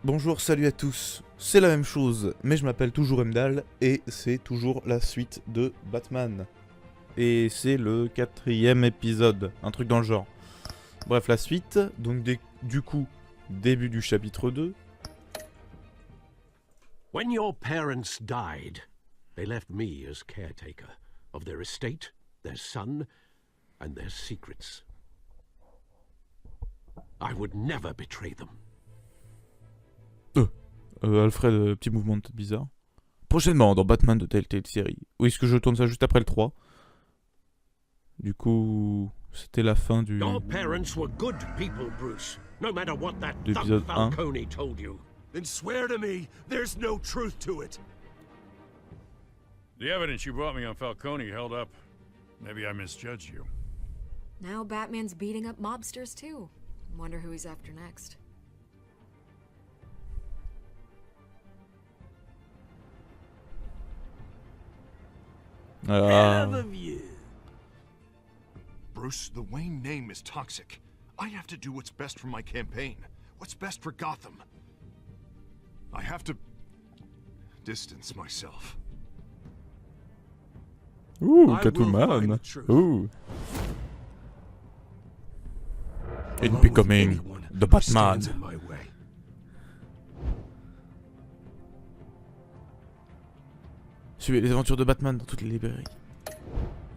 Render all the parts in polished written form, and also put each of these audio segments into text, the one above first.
Bonjour, salut à tous, c'est la même chose, mais je m'appelle toujours Heimdall, et c'est toujours la suite de Batman. Et c'est le 4e épisode, un truc dans le genre. Bref, la suite, donc du coup, début du chapitre 2. When your parents died, they left me as caretaker of their estate, their son, and their secrets. I would never betray them. Alfred, petit mouvement de tête bizarre. Prochainement dans Batman de TellTale Series. Oui, est-ce que je tourne ça juste après le 3? Du coup, c'était la fin du... Your parents were good people, Bruce. No matter what that L'épisode 1. Falcone told you. Then swear to me there's no truth to it. The evidence you brought me on Falcone held up. Maybe I misjudged you. Now Batman's beating up mobsters too. Wonder who he's after next. Bruce, the Wayne name is toxic. I have to do what's best for my campaign. What's best for Gotham. I have to distance myself. Ouh, I will find Catwoman. the truth. Ouh. It Along with becoming anyone the who Batman. stands in my way. Suivez les aventures de Batman dans toutes les librairies.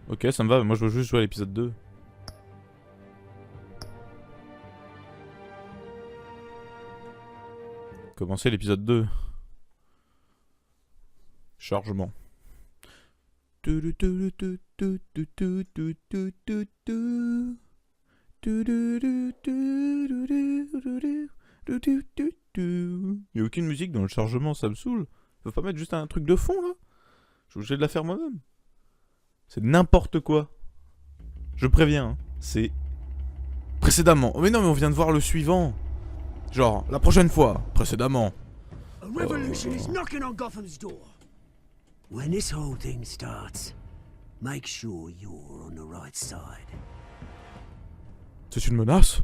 Ok, ça me va, moi je veux juste jouer à l'épisode 2. Commencer l'épisode 2. Chargement. Il y a aucune musique dans le chargement, ça me saoule. Faut pas mettre juste un truc de fond là? Je suis obligé de la faire moi-même. C'est n'importe quoi. Je préviens, hein. C'est précédemment. Oh mais non, mais on vient de voir le suivant. Genre, la prochaine fois, précédemment. A revolution is knocking on Gotham's door. When this whole thing starts, make sure you're on the right side. C'est une menace?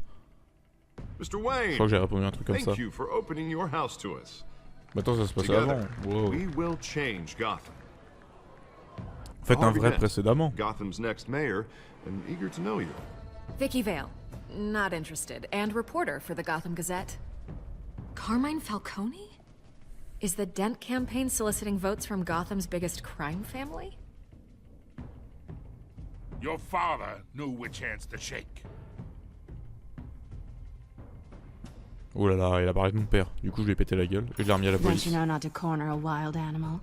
Mr. Wayne, Je crois que j'ai répondu un truc comme ça. thank you for opening your house to us. Mais attends, ça se passait avant. Together, Wow. we will change Gotham. Faites un vrai Harvey Dent, précédemment. Gotham's next mayor, and eager to know you. Vicky Vale, not interested, and reporter for the Gotham Gazette. Carmine Falcone? Is the Dent campaign soliciting votes from Gotham's biggest crime family? Your father knew which hands to shake. Oh là là, il a parlé de mon père. Du coup, je lui ai pété la gueule et je l'ai remis à la Don't police. you know not to corner a wild animal?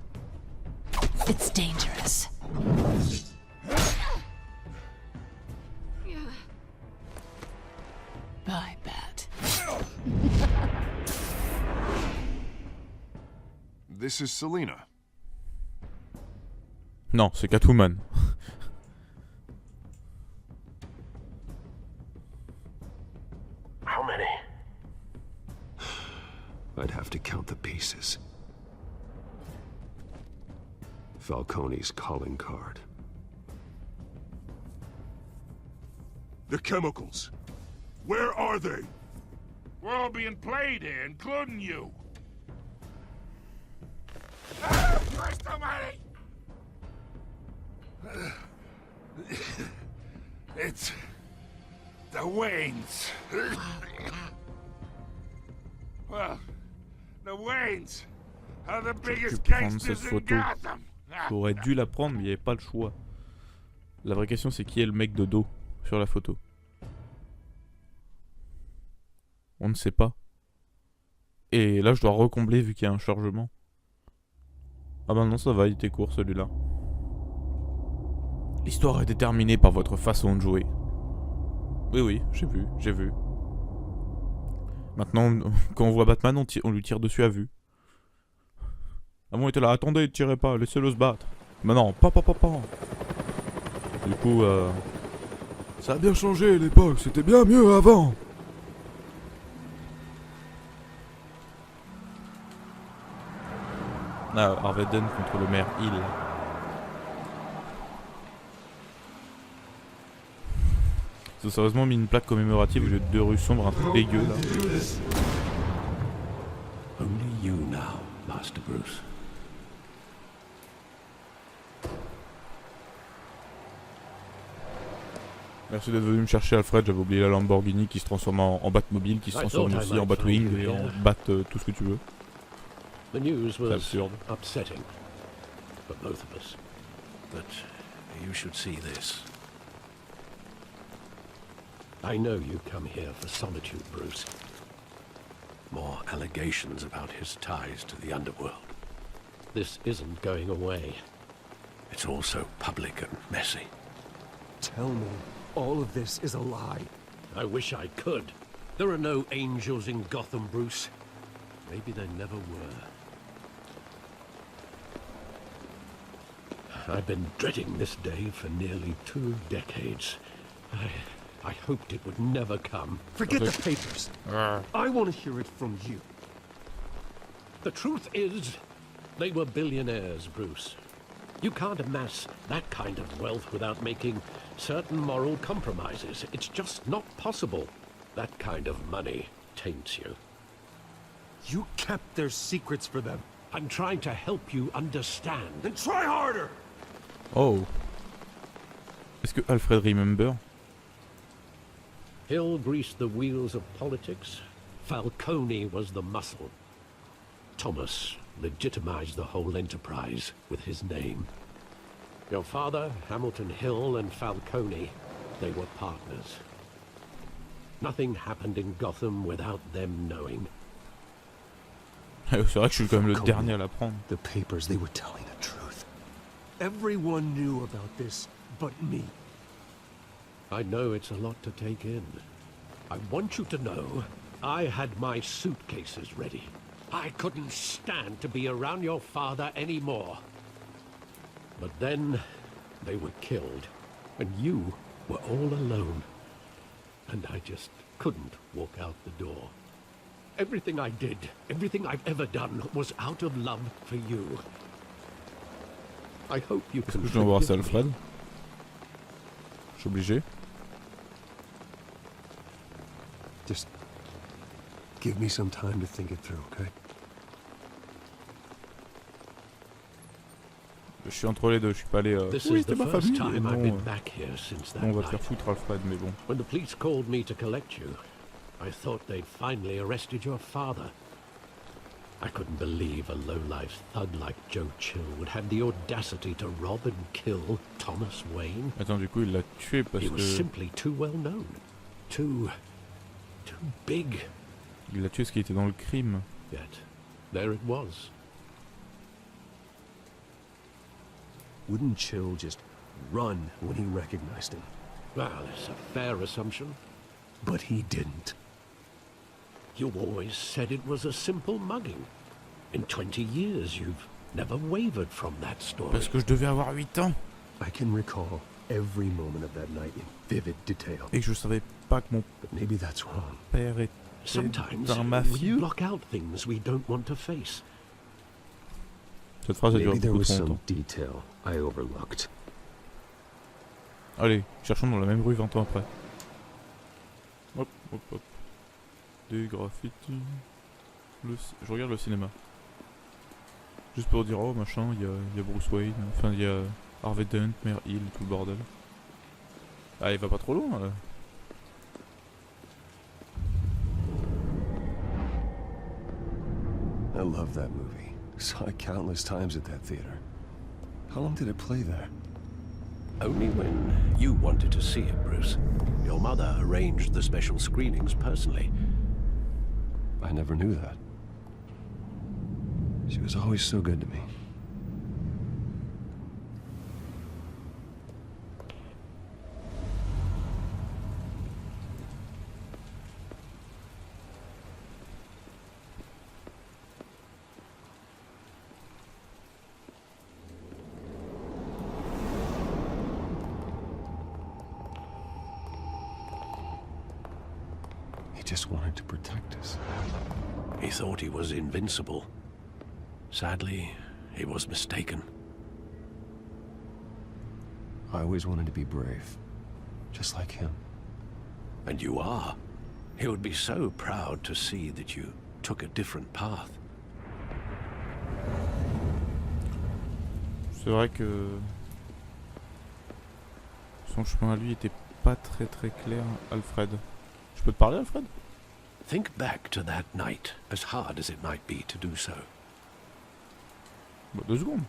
It's dangerous. Bye, Bat. This is Selina. Non, c'est Catwoman. How many? I'd have to count the pieces. Falcone's calling card. The chemicals. Where are they? We're all being played here, including you. Christ almighty! It's the Waynes. Well, the Waynes are the biggest prendre cette gangsters in photo. Gotham. J'aurais dû la prendre, mais il n'y avait pas le choix. La vraie question, c'est qui est le mec de dos sur la photo? On ne sait pas. Et là, je dois recombler vu qu'il y a un chargement. Ah bah non, ça va, il était court celui-là. L'histoire est déterminée par votre façon de jouer. Oui, oui, j'ai vu, j'ai vu. Maintenant, quand on voit Batman, on lui tire dessus à vue. Avant, il était là, attendez, tirez pas, laissez-le se battre. Mais non, pas. Du coup, ça a bien changé l'époque, c'était bien mieux avant. Ah, Harvey Dent contre le maire Hill. Ils ont sérieusement mis une plaque commémorative au lieu de deux rues sombres, un truc dégueu là. Master Bruce. Merci d'être venu me chercher, Alfred. J'avais oublié la Lamborghini qui se transforme en Batmobile, qui se transforme aussi en Batwing et en Bat tout ce que tu veux. The news was absurde. upsetting for both of us. But you should see this. I know you come here for solitude, Bruce. More allegations about his ties to the underworld. This isn't going away. It's all so public and messy. Tell me, all of this is a lie. I wish I could. There are no angels in Gotham, Bruce. Maybe there never were. I've been dreading this day for nearly 2 decades. I hoped it would never come. Forget the papers. I want to hear it from you. The truth is, they were billionaires, Bruce. You can't amass that kind of wealth without making certain moral compromises. It's just not possible. That kind of money taints you. You kept their secrets for them. I'm trying to help you understand. Then try harder! Oh. Est-ce que Alfred remember? Hill greased the wheels of politics. Falcone was the muscle. Thomas legitimized the whole enterprise with his name. Your father, Hamilton Hill, and Falcone, they were partners. Nothing happened in Gotham without them knowing. C'est vrai que je suis quand même le dernier à l'apprendre. The papers, they were telling the truth. Everyone knew about this but me. I know it's a lot to take in. I want you to know I had my suitcases ready. I couldn't stand to be around your father anymore. But then they were killed, and you were all alone. And I just couldn't walk out the door. Everything I did, everything I've ever done, was out of love for you. I hope you can Je dois voir ça, forgive me. Alfred. Je suis obligé. Just give me some time to think it through, okay? Je suis entre les deux, je suis pas allé... This Oui, is c'était the ma first famille, et time I've non, been back here since that non, on va te night. faire foutre, Alfred, mais bon. When the police called me to collect you, I thought they'd finally arrested your father. I couldn't believe a low-life thug like Joe Chill would have the audacity to rob and kill Thomas Wayne. Attends, du coup, il l'a tué parce He was que... simply too well known. Too big. Il l'a tué parce qu'il était dans le crime. Yet, there it was. Wouldn't Chill just run when he recognized him? Well, it's a fair assumption. But he didn't. You always said it was a simple mugging. In 20 years, you've never wavered from that story. Parce que je devais avoir 8 ans. I can recall every moment of that night in vivid detail. Et que je savais pas que mon But maybe that's wrong. père était Sometimes un we mafieux. block out things we don't want to face. Cette phrase a duré Maybe there beaucoup was trop some longtemps. detail I overlooked. Allez, cherchons dans la même rue 20 ans après. Hop, hop, hop. Des graffitis. Je regarde le cinéma. Juste pour dire, oh machin, il y a Bruce Wayne, enfin il y a Harvey Dent, Mère Hill, tout le bordel. Ah, il va pas trop loin là. I love that movie. Saw it countless times at that theater. How long did it play there? Only when you wanted to see it, Bruce. Your mother arranged the special screenings personally. I never knew that. She was always so good to me. He just wanted to protect us. He thought he was invincible. Sadly, he was mistaken. I always wanted to be brave, just like him. And you are. He would be so proud to see that you took a different path. C'est vrai que son chemin à lui était pas très clair, Alfred. Je peux te parler, Alfred? Think back to that night, as hard as it might be to do so. Bah, 2 secondes.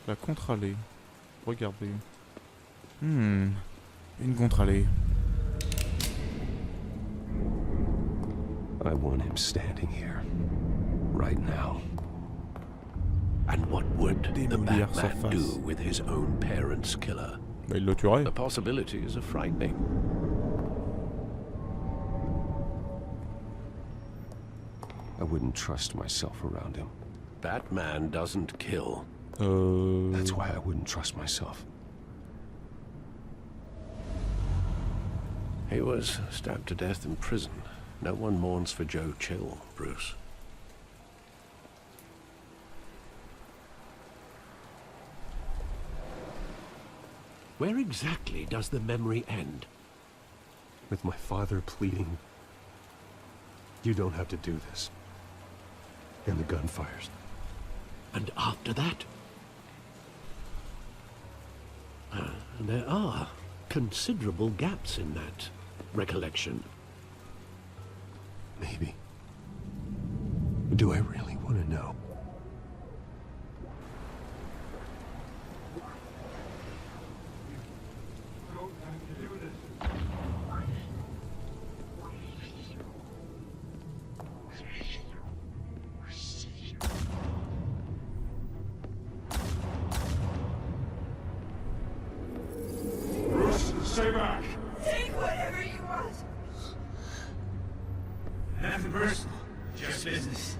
La contre-allée. Regardez. Une contre-allée. I want him standing here, right now. And what would the Démolir sa Batman face. do with his own parents' killer? Bah, il le tuerait. The possibilities are frightening. I wouldn't trust myself around him. Batman doesn't kill. That's why I wouldn't trust myself. He was stabbed to death in prison. No one mourns for Joe Chill, Bruce. Where exactly does the memory end? With my father pleading, "You don't have to do this." And the gun fires. And after that? There are considerable gaps in that recollection. Maybe. Do I really want to know? Stay back! Take whatever you want. Nothing personal, just business.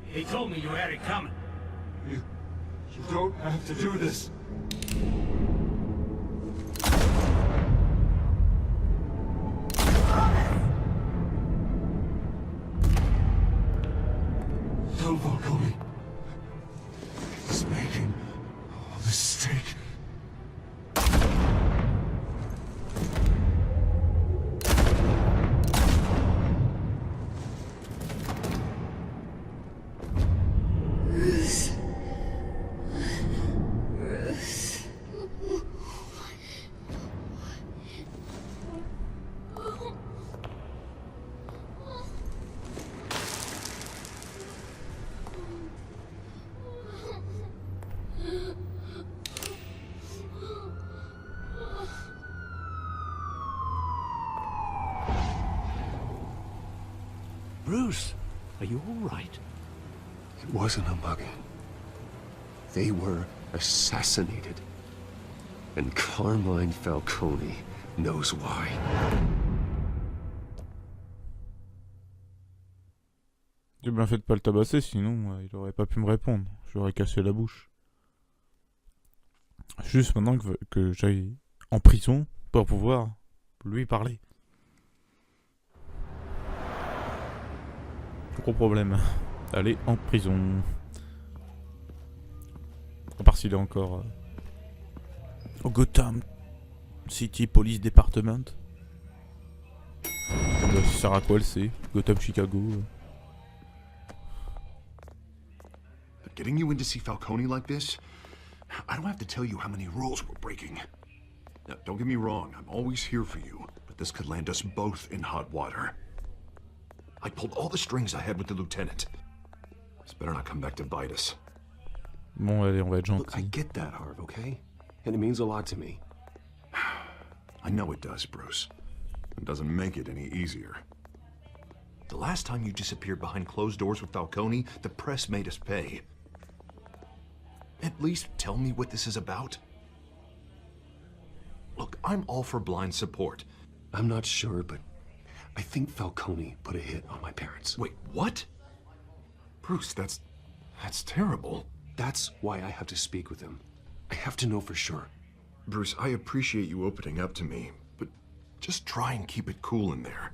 He told me you had it coming. You don't have to do this. Tell Falcone. He's making a mistake. Bruce, are you all right? It wasn't a mugging. They were assassinated. And Carmine Falcone knows why. J'ai bien fait de pas le tabasser, sinon il aurait pas pu me répondre. Je lui aurais cassé la bouche. Juste maintenant que j'aille en prison pour pouvoir lui parler. Gros problème. Aller en prison. À part s'il est encore au Gotham City Police Department. Ça sert à quoi elle sait? Gotham Chicago. Getting you in to see Falcone like this? I don't have to tell you how many rules we're breaking. Now, don't get me wrong, I'm always here for you, but this could land us both in hot water. I pulled all the strings I had with the lieutenant. This better not come back to bite us. Bon, allez, on va être Look, I gentil. get that, Harv, okay? And it means a lot to me. I know it does, Bruce. It doesn't make it any easier. The last time you disappeared behind closed doors with Falcone, the press made us pay. At least tell me what this is about. Look, I'm all for blind support. I'm not sure, but I think Falcone put a hit on my parents. Wait, what? Bruce, that's terrible. That's why I have to speak with him. I have to know for sure. Bruce, I appreciate you opening up to me, but just try and keep it cool in there.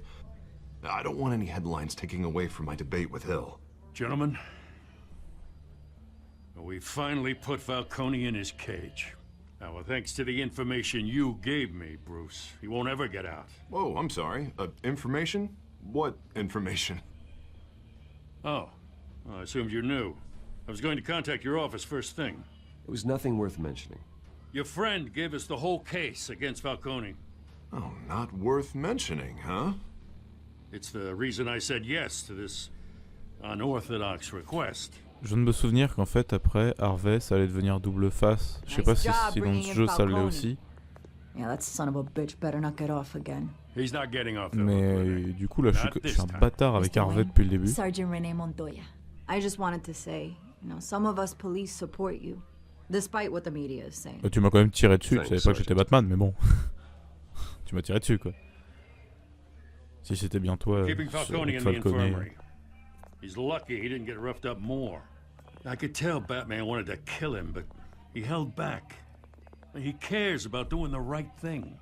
I don't want any headlines taking away from my debate with Hill. Gentlemen, we finally put Falcone in his cage. Now, thanks to the information you gave me, Bruce, he won't ever get out. Whoa, I'm sorry. Information? What information? Oh, well, I assumed you're new. I was going to contact your office first thing. It was nothing worth mentioning. Your friend gave us the whole case against Falcone. Oh, not worth mentioning, huh? It's the reason I said yes to this unorthodox request. Je viens de me souvenir qu'en fait, après, Harvey, ça allait devenir double face. Je sais pas si dans le jeu ça l'est aussi. Yeah, that son of a bitch better not get off again. He's not getting off the Mais du coup, là, je suis un bâtard avec Mr. Harvey Wayne, depuis le début. Sergeant Renee Montoya. I just wanted to say, some of us police support you, despite what the media is saying. Tu m'as quand même tiré dessus, tu savais pas que j'étais Sergeant. Batman, mais bon. Tu m'as tiré dessus, quoi. Si c'était bien toi, Keeping Falcone in the Falcone. infirmary. He's lucky he didn't get roughed up more. I could tell Batman wanted to kill him, but he held back. He cares about doing the right thing.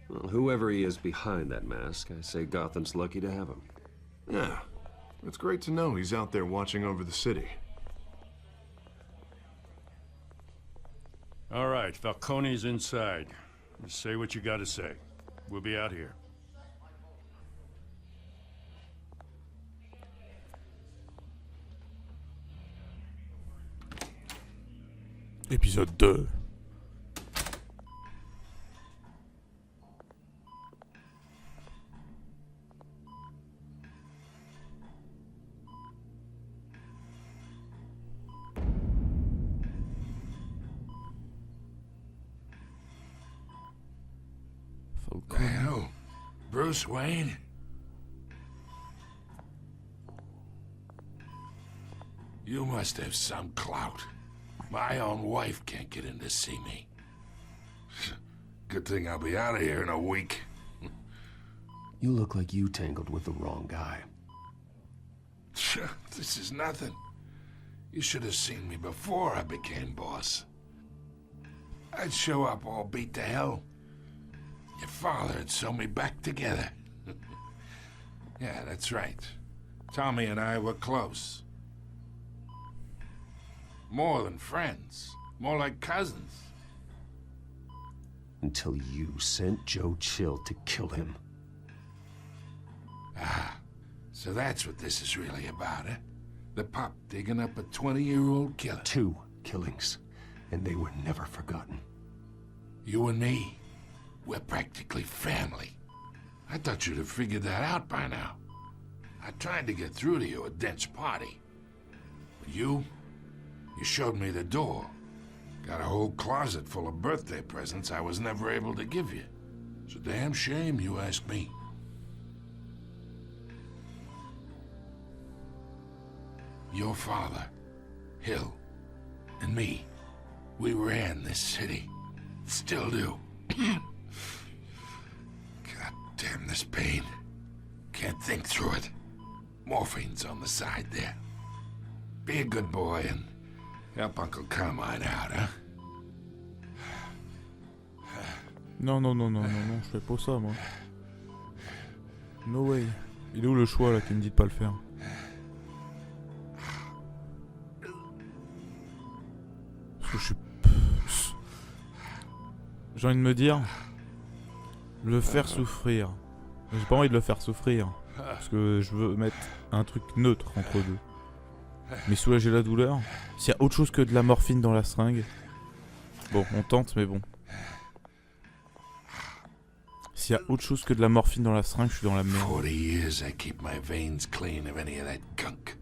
Well, whoever he is behind that mask, I say Gotham's lucky to have him. Yeah. It's great to know he's out there watching over the city. All right, Falcone's inside. Just say what you gotta say. We'll be out here. Épisode 2. Falcone. Well, Bruce Wayne? You must have some clout. My own wife can't get in to see me. Good thing I'll be out of here in a week. You look like you tangled with the wrong guy. This is nothing. You should have seen me before I became boss. I'd show up all beat to hell. Your father had sewn me back together. Yeah, that's right. Tommy and I were close. More than friends. More like cousins. Until you sent Joe Chill to kill him. Ah, so that's what this is really about, eh? The pup digging up a 20-year-old killer. 2 killings, and they were never forgotten. You and me, we're practically family. I thought you'd have figured that out by now. I tried to get through to you at Dent's party. But you showed me the door. Got a whole closet full of birthday presents I was never able to give you. It's a damn shame, you ask me. Your father, Hill, and me, we ran this city. Still do. God damn this pain. Can't think through it. Morphine's on the side there. Be a good boy and help Uncle Carmine out, huh? Non, je fais pas ça, moi. No way. Il est où le choix, là, qui me dit de pas le faire? Parce que je suis... J'ai envie de me dire... Le faire souffrir. J'ai pas envie de le faire souffrir. Parce que je veux mettre un truc neutre entre deux. Mais soulager la douleur. S'il y a autre chose que de la morphine dans la seringue... Bon, on tente, mais bon. S'il y a autre chose que de la morphine dans la seringue, je suis dans la merde. 40 years I keep my veins clean of any of that gunk.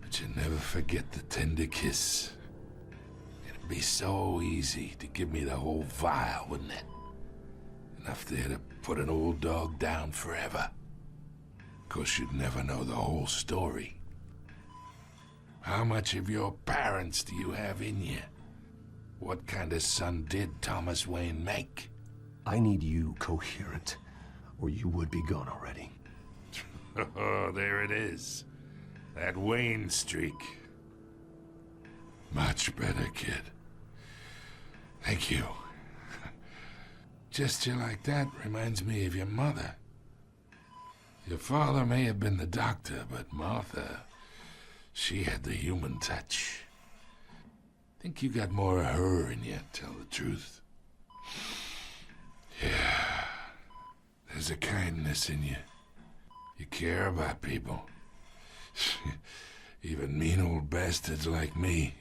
But you never forget the tender kiss. It'd be so easy to give me the whole vial, wouldn't it? Enough there to put an old dog down forever. Of course, you'd never know the whole story. How much of your parents do you have in you? What kind of son did Thomas Wayne make? I need you coherent, or you would be gone already. Oh, there it is. That Wayne streak. Much better, kid. Thank you. Gesture like that reminds me of your mother. Your father may have been the doctor, but Martha, she had the human touch. Think you got more of her in you, tell the truth. Yeah. There's a kindness in you. You care about people. Even mean old bastards like me.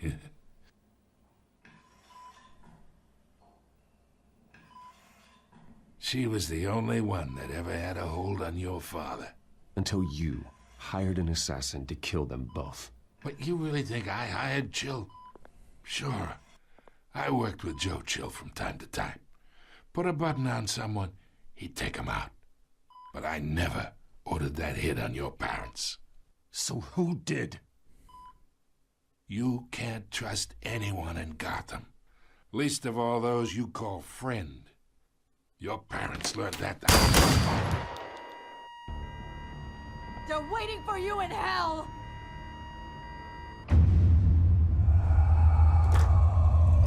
She was the only one that ever had a hold on your father. Until you hired an assassin to kill them both. But you really think I hired Chill? Sure. I worked with Joe Chill from time to time. Put a button on someone, he'd take him out. But I never ordered that hit on your parents. So who did? You can't trust anyone in Gotham. Least of all those you call friend. Your parents learned that the They're waiting for you in hell!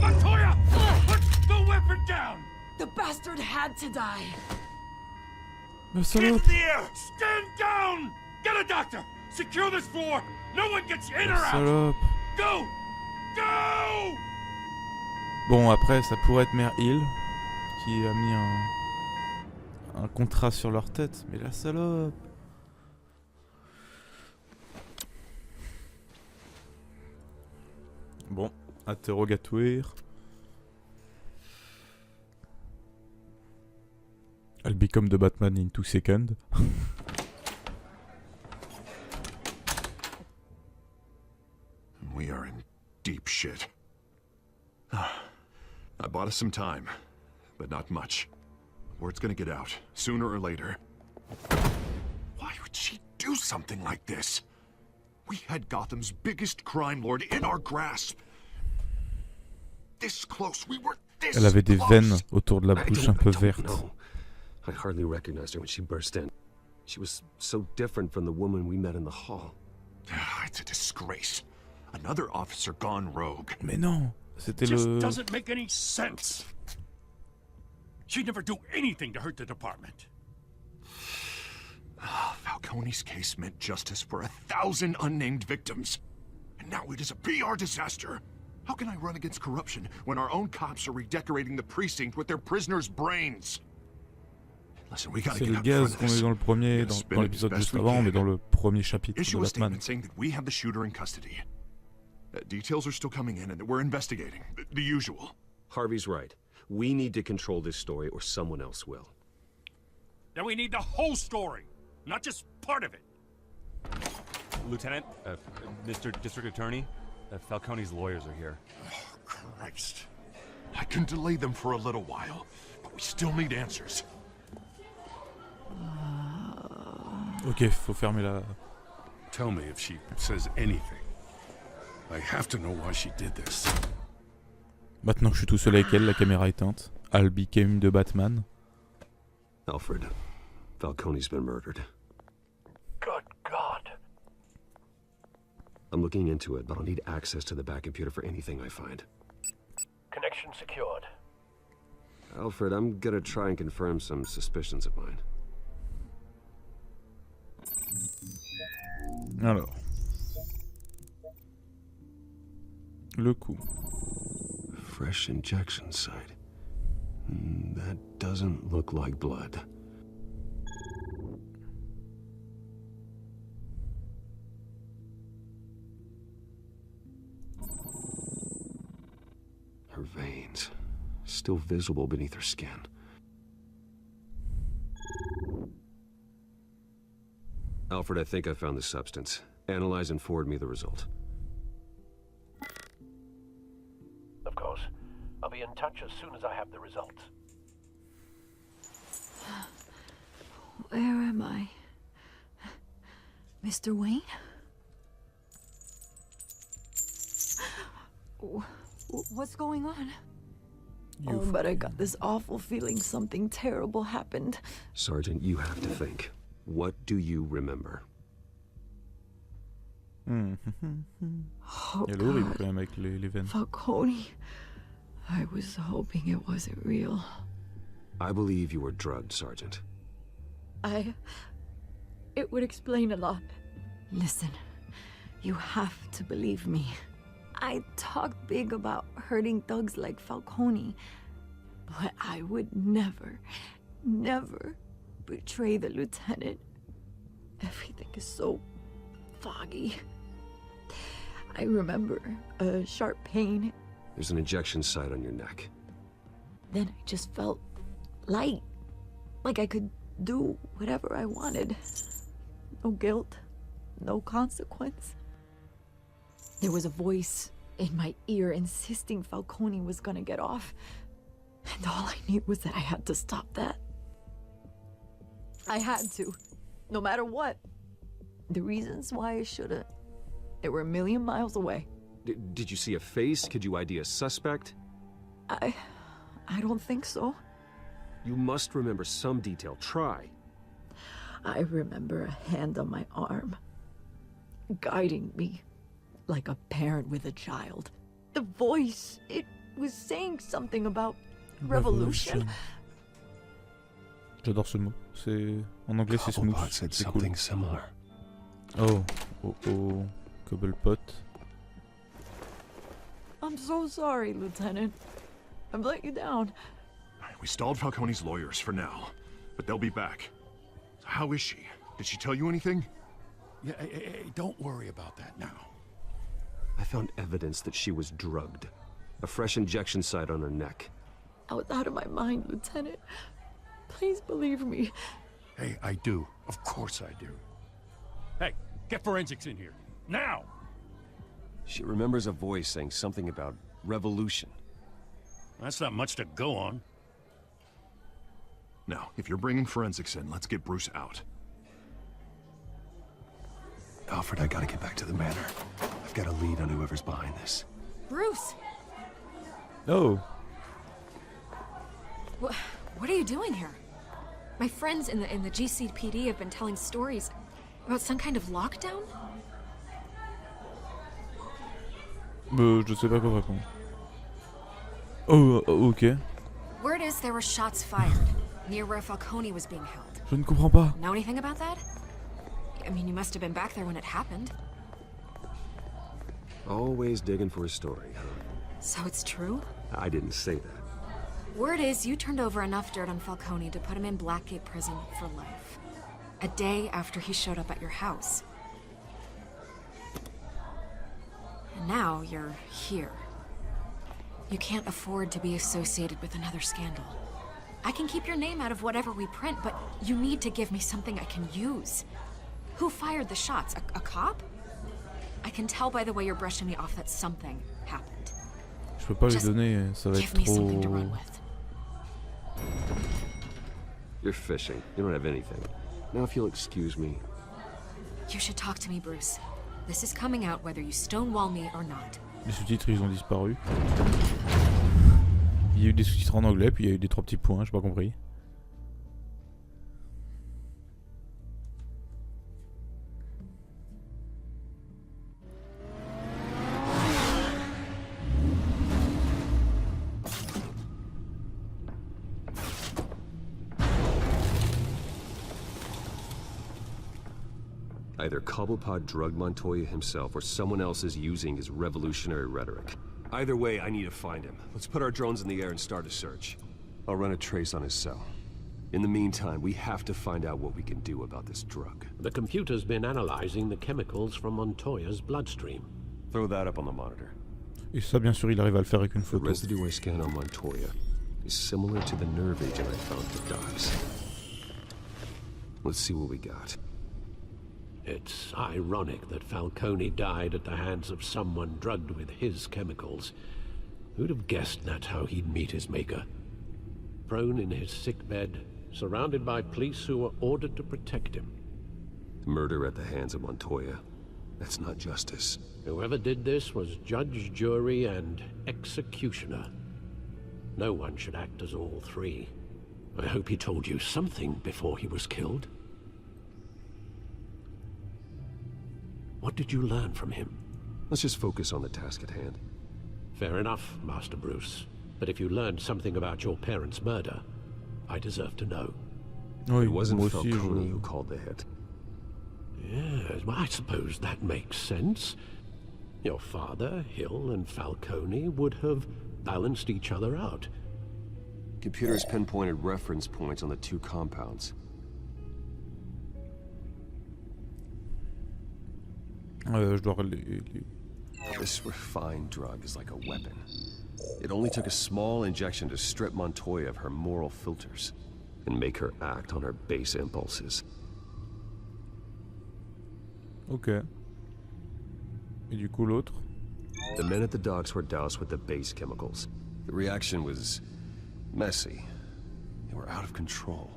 Montoya! Put the weapon down! The bastard had to die. Le Get in salope. the air! Stand down! Get a doctor! Secure this floor! No one gets in Le or out! salope. Go! Go! Bon, après, ça pourrait être Mère Hill qui a mis un contrat sur leur tête. Mais la salope. Bon, interrogatoire. I'll become the Batman in 2 seconds. We are in deep shit. I bought us some time, but not much. Word's gonna get out, sooner or later. Why would she do something like this? We had Gotham's biggest crime lord in our grasp. This close, we were this Elle avait des close. veines autour de la bouche un peu verte. No. I hardly recognized her when she burst in. She was so different from the woman we met in the hall. It's a disgrace. Another officer gone rogue. Mais non, c'était Just le... doesn't make any sense. She'd never do anything to hurt the department. Falcone's case meant justice for 1,000 unnamed victims. And now it is a PR disaster. How can I run against corruption when our own cops are redecorating the precinct with their prisoners' brains? Listen, we gotta C'est get le out in front gaz of qu'on a this. eu dans le premier, Gotta spin dans it as l'épisode best juste we avant, can. mais dans le premier chapitre Issue de a Batman. statement saying that we have the shooter in custody. Details are still coming in and that we're investigating. The usual. Harvey's right. We need to control this story or someone else will. Then we need the whole story, not just part of it. Lieutenant, Mr. District Attorney, Falcone's lawyers are here. Christ. I can delay them for a little while, but we still need answers. Ok, faut fermer la... Tell me if she says anything. I have to know why she did this. Maintenant que je suis tout seul avec elle, la caméra éteinte. I'll become the Batman. Alfred, Falcone's been murdered. Good God. I'm looking into it, but I'll need access to the back computer for anything I find. Connection secured. Alfred, I'm gonna try and confirm some suspicions of mine. Alors. Le coup. Fresh injection site. That doesn't look like blood. Her veins, still visible beneath her skin. Alfred, I think I found the substance. Analyze and forward me the result. Of course. I'll be in touch as soon as I have the results. Where am I? Mr. Wayne? What's going on? Oh, but I got this awful feeling something terrible happened. Sergeant, you have to think. What do you remember? Oh, Elle est horrible God. quand même avec les veines. Falcone. I was hoping it wasn't real. I believe you were drugged, Sergeant. It would explain a lot. Listen, you have to believe me. I talk big about hurting thugs like Falcone, but I would never betray the lieutenant. Everything is so foggy. I remember a sharp pain. There's an injection site on your neck. Then I just felt light. Like I could do whatever I wanted. No guilt, no consequence. There was a voice in my ear insisting Falcone was gonna get off. And all I knew was that I had to stop that. I had to, no matter what. The reasons why I shouldn't, they were a million miles away. Did you see a face? Could you ID a suspect? I don't think so. You must remember some detail. Try. I remember a hand on my arm, guiding me like a parent with a child. The voice, it was saying something about revolution. J'adore ce mot. C'est en anglais c'est smooth. Said C'est something cool. similar. Oh, Cobblepot. I'm so sorry, Lieutenant. I've let you down. We stalled Falcone's lawyers for now, but they'll be back. How is she? Did she tell you anything? Yeah, hey, don't worry about that now. I found evidence that she was drugged. A fresh injection site on her neck. I was out of my mind, Lieutenant. Please believe me. Hey, I do. Of course I do. Hey, get forensics in here. Now! She remembers a voice saying something about revolution. That's not much to go on. Now, if you're bringing forensics in, let's get Bruce out. Alfred, I gotta get back to the manor. I've got a lead on whoever's behind this. Bruce! Oh. What are you doing here? My friends in the GCPD have been telling stories about some kind of lockdown? Je sais pas quoi répondre. Oh, ok. Word is there were shots fired near where Falcone was being held. Je ne comprends pas. Know anything about that? I mean, you must have been back there when it happened. Always digging for a story, huh? So it's true? I didn't say that. Word is you turned over enough dirt on Falcone to put him in Blackgate Prison for life. A day after he showed up at your house. And now you're here. You can't afford to be associated with another scandal. I can keep your name out of whatever we print, but you need to give me something I can use. Who fired the shots? A cop? I can tell by the way you're brushing me off that something happened. Je peux pas lui donner, ça va être Give me something to run trop... with. You're fishing. You don't have anything. Now if you'll excuse me. You should talk to me, Bruce. This is coming out whether you stonewall me or not. Les sous-titres ils ont disparu. Il y a eu des sous-titres en anglais, puis il y a eu des 3 petits points, j'ai pas compris. Either Cobblepot drugged Montoya himself or someone else is using his revolutionary rhetoric. Either way, I need to find him. Let's put our drones in the air and start a search. I'll run a trace on his cell. In the meantime, we have to find out what we can do about this drug. The computer's been analyzing the chemicals from Montoya's bloodstream. Throw that up on the monitor. Et ça, bien sûr, il arrive à le faire avec une The photo. residue I scan on Montoya is similar to the nerve agent I found for Docs. Let's see what we got. It's ironic that Falcone died at the hands of someone drugged with his chemicals. Who'd have guessed that's how he'd meet his maker? Prone in his sickbed, surrounded by police who were ordered to protect him. Murder at the hands of Montoya. That's not justice. Whoever did this was judge, jury, and executioner. No one should act as all three. I hope he told you something before he was killed. What did you learn from him? Let's just focus on the task at hand. Fair enough, Master Bruce. But if you learned something about your parents' murder, I deserve to know. Oui, It wasn't moi aussi, Falcone je... who called the hit. Yes, well, I suppose that makes sense. Your father, Hill, and Falcone would have balanced each other out. Computers pinpointed reference points on the two compounds. Je dois les... This refined drug is like a weapon. It only took a small injection to strip Montoya of her moral filters and make her act on her base impulses. Ok. Et du coup l'autre? The men at the docks were doused with the base chemicals. The reaction was messy. They were out of control.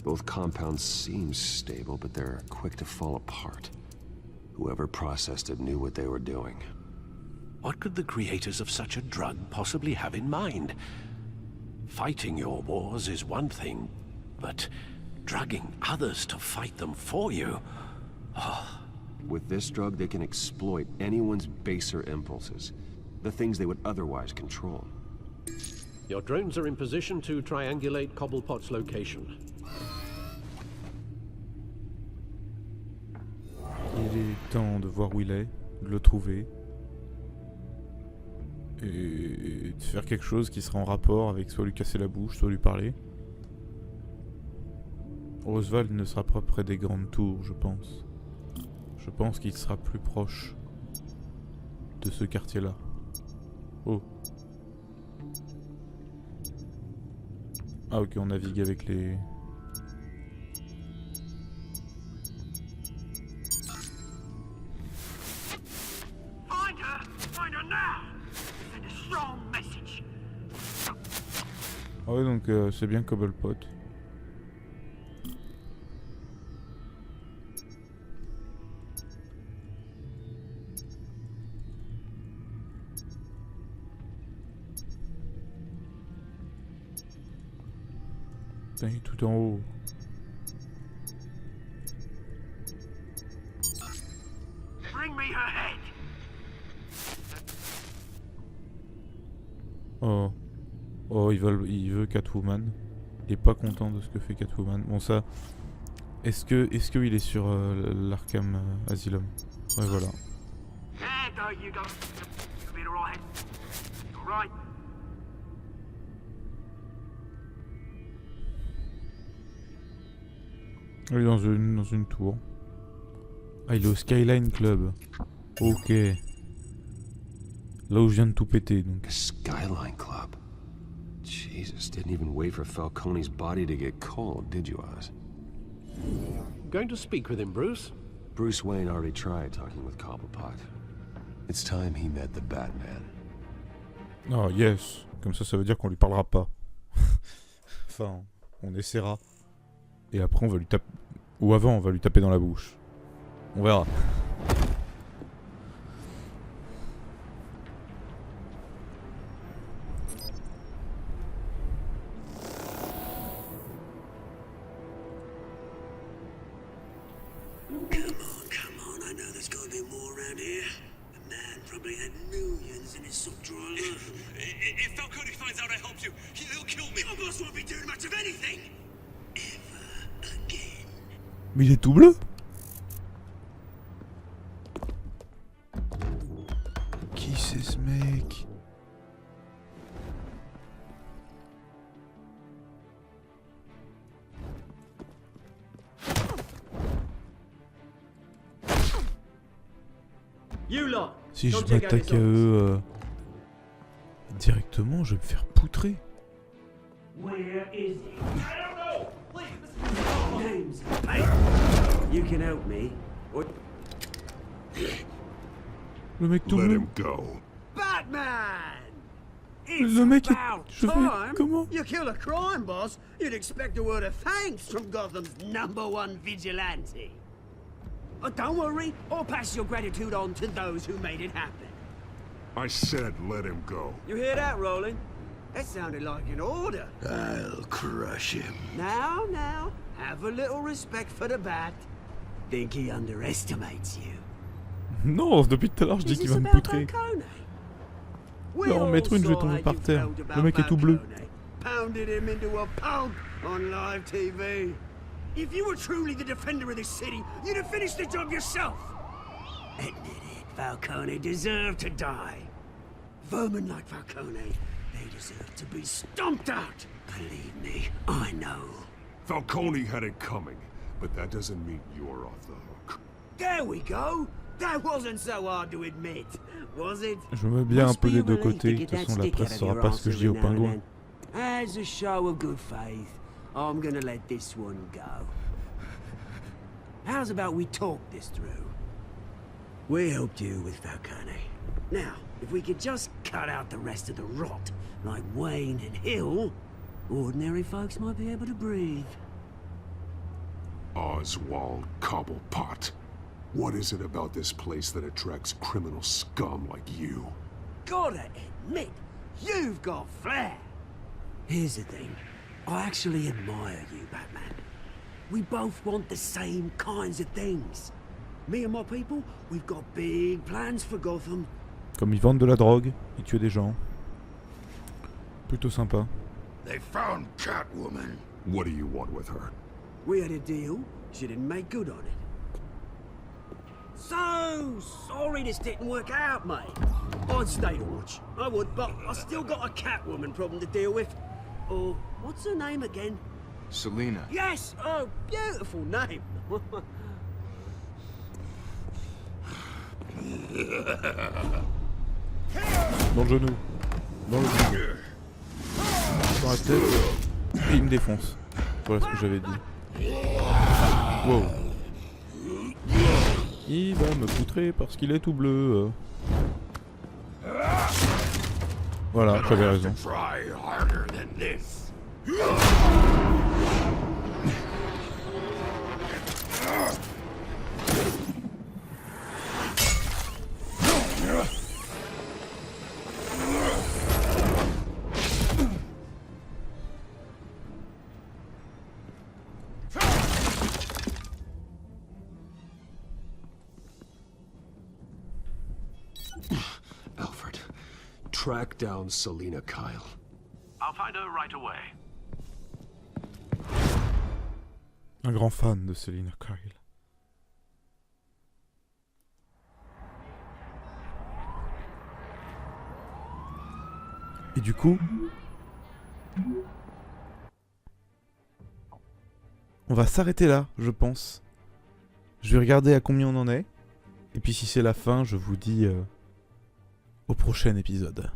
Both compounds seem stable, but they're quick to fall apart. Whoever processed it knew what they were doing. What could the creators of such a drug possibly have in mind? Fighting your wars is one thing, but drugging others to fight them for you? Oh. With this drug, they can exploit anyone's baser impulses, the things they would otherwise control. Your drones are in position to triangulate Cobblepot's location. Il est temps de voir où il est, de le trouver, et de faire quelque chose qui sera en rapport avec soit lui casser la bouche, soit lui parler. Oswald ne sera pas près des grandes tours, je pense. Je pense qu'il sera plus proche de ce quartier-là. Oh. Ah ok, on navigue avec les... Ah ouais, donc c'est bien Cobblepot. Putain, il est tout en haut. Bring me her head. Oh. Oh, il veut Catwoman. Il est pas content de ce que fait Catwoman. Bon ça... Est-ce qu'il est sur l'Arkham Asylum? Ouais, voilà. Il est dans une tour. Ah, il est au Skyline Club. Ok. Là où je viens de tout péter, donc. Skyline Club. Jesus, didn't even wait for Falcone's body to get cold, did you, Oz? Going to speak with him, Bruce? Bruce Wayne already tried talking with Cobblepot. It's time he met the Batman. Oh, yes. Comme ça veut dire qu'on lui parlera pas. Enfin, on essaiera. Et après, on va lui taper... Ou avant, on va lui taper dans la bouche. On verra. If Falcone finds out I helped you, he'll kill me. Your boss won't be doing much of anything. Ever again. Mais il est tout bleu. Qui c'est ce mec? Si je m'attaque à eux directement, je vais me faire poutrer. Where is he? I don't know. Please, names. Hey, you can help me. Or... Le mec tout Let bleu. him go. Batman. Le mec est... Je fais... Time. Comment? You kill a crime boss, you'd expect a word of thanks from Gotham's #1 vigilante. Don't worry, I'll pass your gratitude on to those who made it happen. I said let him go. You hear that, Roland? That sounded like an order. I'll crush him. Now, have a little respect for the Bat. Think he underestimates you. Non, depuis tout à l'heure, je dis qu'il va me poutrer. Il va en mettre une, je vais tomber par terre. Le mec est tout bleu. Pounded him into a pulp on live TV. If you were truly the defender of this city, you'd have finished the job yourself. Admit it, Falcone deserved to die. Vermin like Falcone, they deserve to be stomped out. Believe me, I know. Falcone had it coming. But that doesn't mean you're off the hook. There we go. That wasn't so hard to admit, was it? Je me mets bien un peu des deux côtés. De toute façon, la presse saura pas ce que je dis aux pingouins. As a show of good faith, I'm gonna let this one go. How's about we talk this through? We helped you with Falcone. Now, if we could just cut out the rest of the rot, like Wayne and Hill, ordinary folks might be able to breathe. Oswald Cobblepot. What is it about this place that attracts criminal scum like you? Gotta admit, you've got flair. Here's the thing. I actually admire you, Batman. We both want the same kinds of things. Me and my people, we've got big plans for Gotham. Comme ils vendent de la drogue, ils tuent des gens. Plutôt sympa. They found Catwoman. What do you want with her? We had a deal. She didn't make good on it. So sorry this didn't work out, mate. I'd stay to watch. I would, but I still got a Catwoman problem to deal with. Oh, what's her name again? Selina. Yes! Oh, beautiful name. Dans le genou. Dans le genou. Dans la tête. Et il me défonce. Voilà ce que j'avais dit. Wow. Il va me poutrer parce qu'il est tout bleu. Voilà, j'avais raison. Try harder than this. Alfred, track down Selina Kyle. I'll find her right away. Un grand fan de Selina Kyle. Et du coup, on va s'arrêter là, je pense. Je vais regarder à combien on en est. Et puis si c'est la fin, je vous dis au prochain épisode.